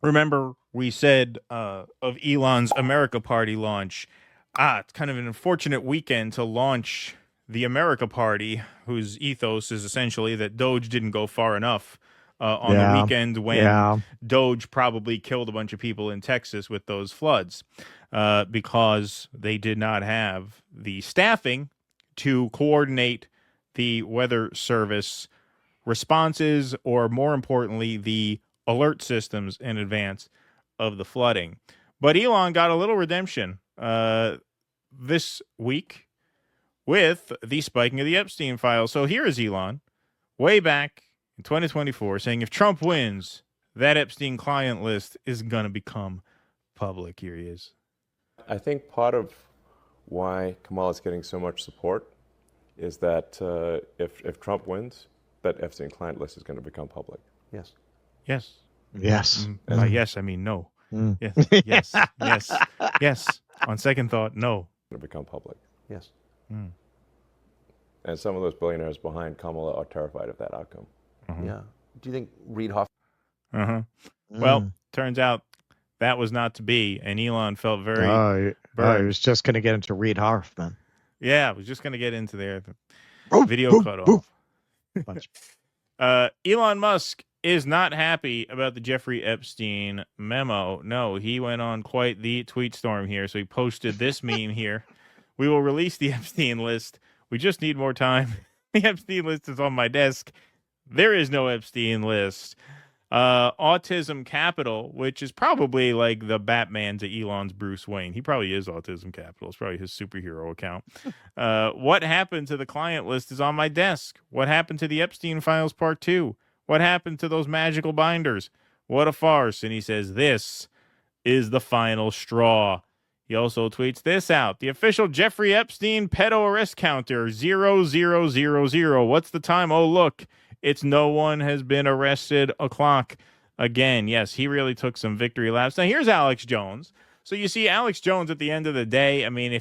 remember we said of Elon's America Party launch, it's kind of an unfortunate weekend to launch the America Party, whose ethos is essentially that Doge didn't go far enough on the Yeah. weekend when Yeah. Doge probably killed a bunch of people in Texas with those floods because they did not have the staffing to coordinate the weather service responses, or more importantly, the alert systems in advance of the flooding. But Elon got a little redemption this week with the spiking of the Epstein files. So here is Elon, way back in 2024, saying if Trump wins, that Epstein client list is going to become public. Here he is. I think part of why Kamala is getting so much support is that if Trump wins, that Epstein client list is going to become public. Yes. Yes. Yes. By yes, I mean no. Mm. Yes. Yes. Yes. Yes. On second thought, no. Going to become public. Yes. And some of those billionaires behind Kamala are terrified of that outcome. Yeah. Do you think Reid Hoffman? Well, turns out that was not to be, and Elon felt very he burned. was just going to get into Reid Hoffman. Yeah, I was just going to get into there. The video cut off. Elon Musk is not happy about the Jeffrey Epstein memo. No, he went on quite the tweet storm here. So he posted this meme here. We will release the Epstein list. We just need more time. The Epstein list is on my desk. There is no Epstein list. Autism Capital, which is probably like the Batman to Elon's Bruce Wayne. He probably is Autism Capital. It's probably his superhero account. What happened to the client list is on my desk. What happened to the Epstein files part 2? What happened to those magical binders? What a farce. And he says, this is the final straw. He also tweets this out. The official Jeffrey Epstein pedo arrest counter, 0000. What's the time? Oh, look. It's no one has been arrested o'clock again. Yes, he really took some victory laps. Now, here's Alex Jones. So you see Alex Jones at the end of the day. I mean,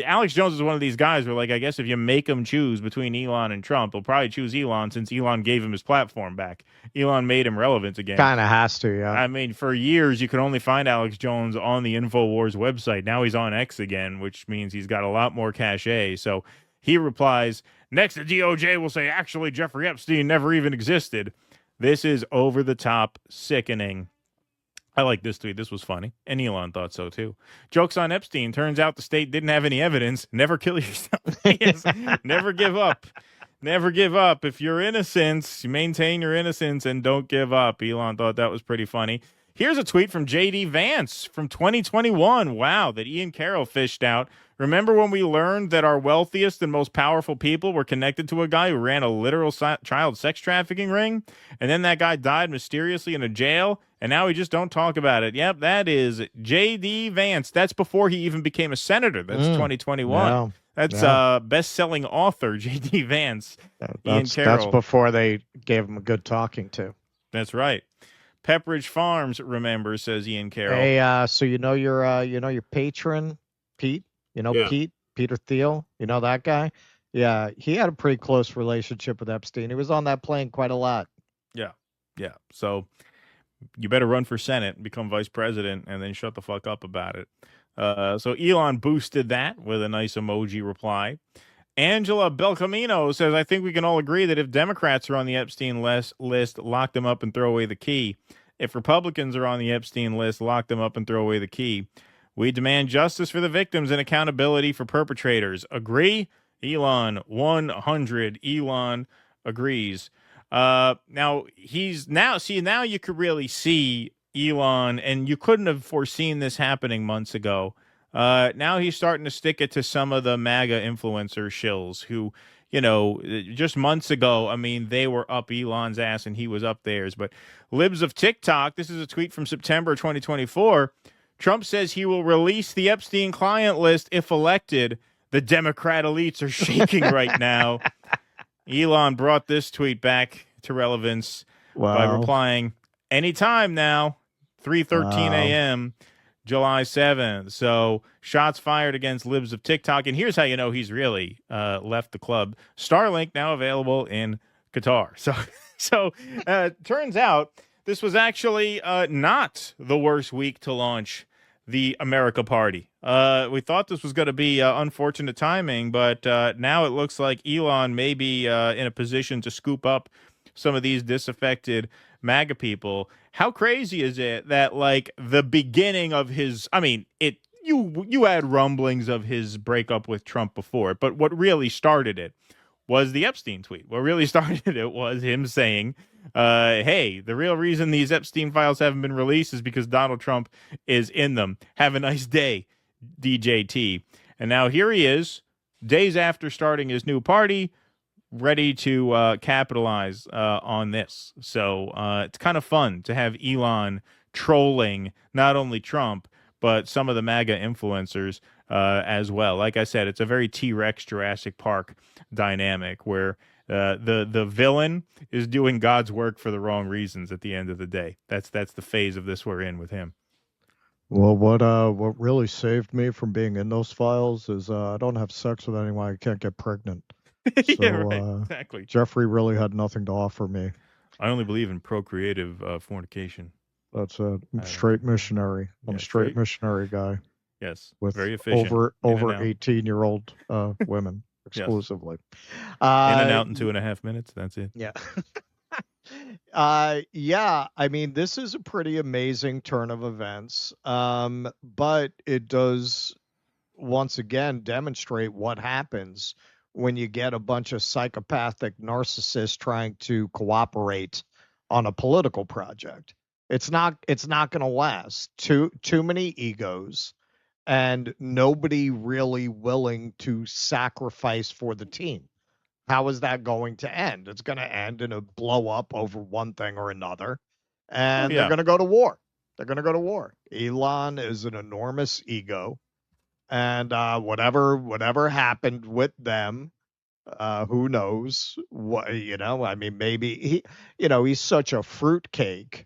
Alex Jones is one of these guys where, like, I guess if you make him choose between Elon and Trump, he'll probably choose Elon since Elon gave him his platform back. Elon made him relevant again. Kind of has to, yeah. I mean, for years, you could only find Alex Jones on the InfoWars website. Now he's on X again, which means he's got a lot more cachet. So he replies, next, the DOJ will say, actually, Jeffrey Epstein never even existed. This is over the top sickening. I like this tweet. This was funny. And Elon thought so, too. Jokes on Epstein. Turns out the state didn't have any evidence. Never kill yourself. Yes. Never give up. Never give up. If you're innocent, you maintain your innocence and don't give up. Elon thought that was pretty funny. Here's a tweet from J.D. Vance from 2021. Wow, that Ian Carroll fished out. Remember when we learned that our wealthiest and most powerful people were connected to a guy who ran a literal child sex trafficking ring? And then that guy died mysteriously in a jail, and now we just don't talk about it. Yep, that is J.D. Vance. That's before he even became a senator. That's 2021. Wow. That's best-selling author J.D. Vance. Ian Carroll. That's before they gave him a good talking to. That's right. Pepperidge Farms, remember, says Ian Carroll. Hey, so you know your patron, Pete? You know Peter Thiel? You know that guy? Yeah, he had a pretty close relationship with Epstein. He was on that plane quite a lot. Yeah. So you better run for Senate and become vice president and then shut the fuck up about it. So Elon boosted that with a nice emoji reply. Angela Belcamino says, I think we can all agree that if Democrats are on the Epstein list, lock them up and throw away the key. If Republicans are on the Epstein list, lock them up and throw away the key. We demand justice for the victims and accountability for perpetrators. Agree? Elon, 100. Elon agrees. Now you could really see Elon, and you couldn't have foreseen this happening months ago. Now he's starting to stick it to some of the MAGA influencer shills who, just months ago, I mean, they were up Elon's ass and he was up theirs. But libs of TikTok, this is a tweet from September 2024. Trump says he will release the Epstein client list if elected. The Democrat elites are shaking right now. Elon brought this tweet back to relevance by replying, anytime now, 3:13 a.m., July 7th. So shots fired against libs of TikTok. And here's how you know he's really left the club. Starlink now available in Qatar. So turns out this was actually not the worst week to launch the America Party. We thought this was going to be unfortunate timing, but now it looks like Elon may be in a position to scoop up some of these disaffected MAGA people. How crazy is it that, like, the beginning of his, I mean, you had rumblings of his breakup with Trump before, but what really started it was the Epstein tweet. What really started it was him saying, hey, the real reason these Epstein files haven't been released is because Donald Trump is in them. Have a nice day, DJT. And now here he is, days after starting his new party, ready to capitalize on this. So it's kind of fun to have Elon trolling not only Trump, but some of the MAGA influencers as well. Like I said, it's a very T-Rex Jurassic Park dynamic where the villain is doing God's work for the wrong reasons at the end of the day. That's the phase of this we're in with him. Well, what really saved me from being in those files is I don't have sex with anyone. I can't get pregnant. Yeah, right. Exactly. Jeffrey really had nothing to offer me. I only believe in procreative fornication. That's it. I'm straight missionary. I'm a straight missionary guy. Yes, with very efficient. Over 18-year-old women exclusively. In and out in 2.5 minutes. That's it. Yeah. Yeah. I mean, this is a pretty amazing turn of events, but it does once again demonstrate what happens when you get a bunch of psychopathic narcissists trying to cooperate on a political project. It's not going to last. Too many egos and nobody really willing to sacrifice for the team. How is that going to end? It's going to end in a blow up over one thing or another. And they're going to go to war. They're going to go to war. Elon is an enormous ego. And whatever happened with them, who knows what, I mean, maybe he's such a fruitcake.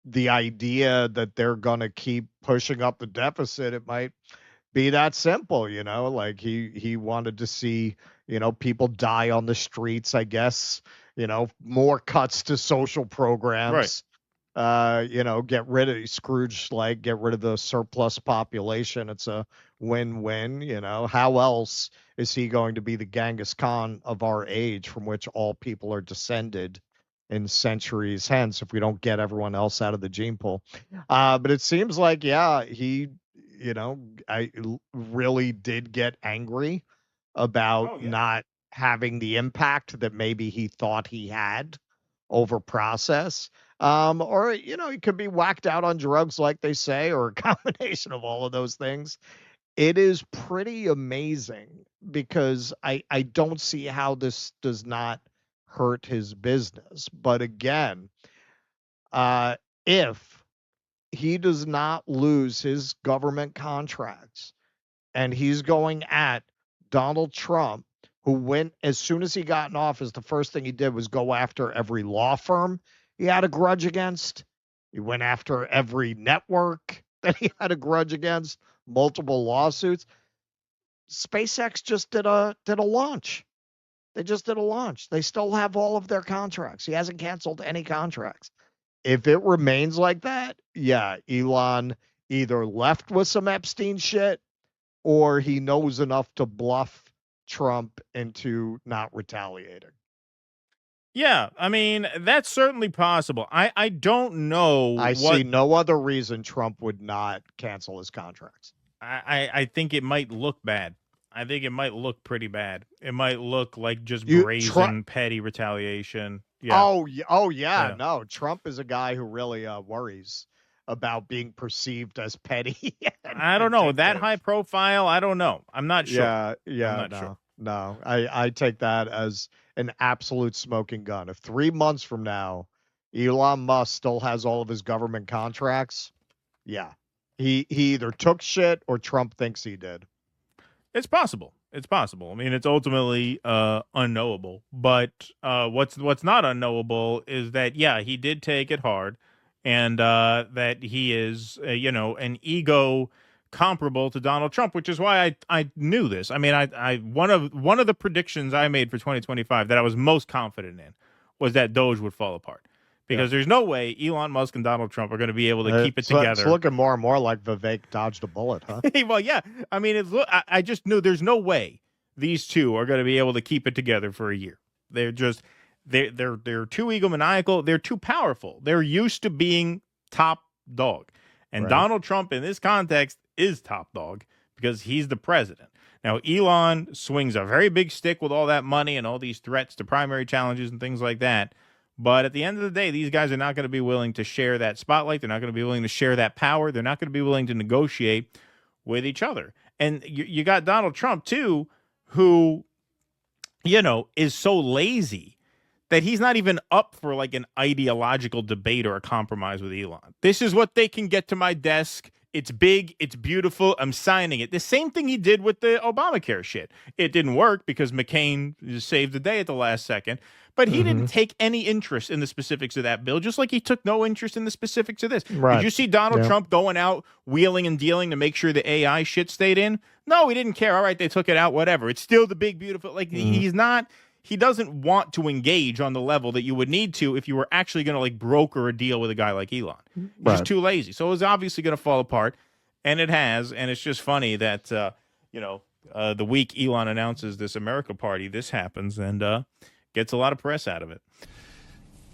The idea that they're going to keep pushing up the deficit, it might be that simple, like he wanted to see, people die on the streets, I guess, more cuts to social programs, get rid of Scrooge, like get rid of the surplus population. It's a win-win. How else is he going to be the Genghis Khan of our age, from which all people are descended in centuries hence, if we don't get everyone else out of the gene pool? But it seems like, he, I really did get angry about not having the impact that maybe he thought he had over process. Or, he could be whacked out on drugs, like they say, or a combination of all of those things. It is pretty amazing because I don't see how this does not hurt his business. But again, if he does not lose his government contracts and he's going at Donald Trump, who went, as soon as he got in office, the first thing he did was go after every law firm he had a grudge against. He went after every network that he had a grudge against, multiple lawsuits. SpaceX just did a launch. They just did a launch. They still have all of their contracts. He hasn't canceled any contracts. If it remains like that, Elon either left with some Epstein shit or he knows enough to bluff Trump into not retaliating. Yeah, I mean, that's certainly possible. I don't know. I see no other reason Trump would not cancel his contracts. I think it might look bad. I think it might look pretty bad. It might look like just brazen, petty retaliation. Yeah. Oh yeah. No, Trump is a guy who really worries about being perceived as petty. I don't know. That high profile, I don't know. I'm not sure. Yeah, no. I take that as an absolute smoking gun. If 3 months from now, Elon Musk still has all of his government contracts, he either took shit or Trump thinks he did. It's possible. It's possible. I mean, it's ultimately unknowable. But what's not unknowable is that, he did take it hard, and that he is, an ego comparable to Donald Trump, which is why I knew this. I mean, I one of the predictions I made for 2025 that I was most confident in was that Doge would fall apart, because there's no way Elon Musk and Donald Trump are going to be able to keep it together. It's looking more and more like Vivek dodged a bullet, huh? Well, yeah. I mean, I just knew there's no way these two are going to be able to keep it together for a year. They're just they're too egomaniacal. They're too powerful. They're used to being top dog, and Right. Donald Trump in this context is top dog because he's the president. Now, Elon swings a very big stick with all that money and all these threats to primary challenges and things like that. But at the end of the day, these guys are not going to be willing to share that spotlight. They're not going to be willing to share that power. They're not going to be willing to negotiate with each other. And you got Donald Trump, too, who, is so lazy that he's not even up for like an ideological debate or a compromise with Elon. This is what they can get to my desk. It's big. It's beautiful. I'm signing it. The same thing he did with the Obamacare shit. It didn't work because McCain saved the day at the last second. But he didn't take any interest in the specifics of that bill, just like he took no interest in the specifics of this. Right. Did you see Donald Trump going out, wheeling and dealing to make sure the AI shit stayed in? No, he didn't care. All right, they took it out, whatever. It's still the big, beautiful. Like, he's not... He doesn't want to engage on the level that you would need to if you were actually going to like broker a deal with a guy like Elon. He's just too lazy. So it was obviously going to fall apart, and it has. And it's just funny that, the week Elon announces this America Party, this happens and gets a lot of press out of it.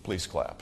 Please clap.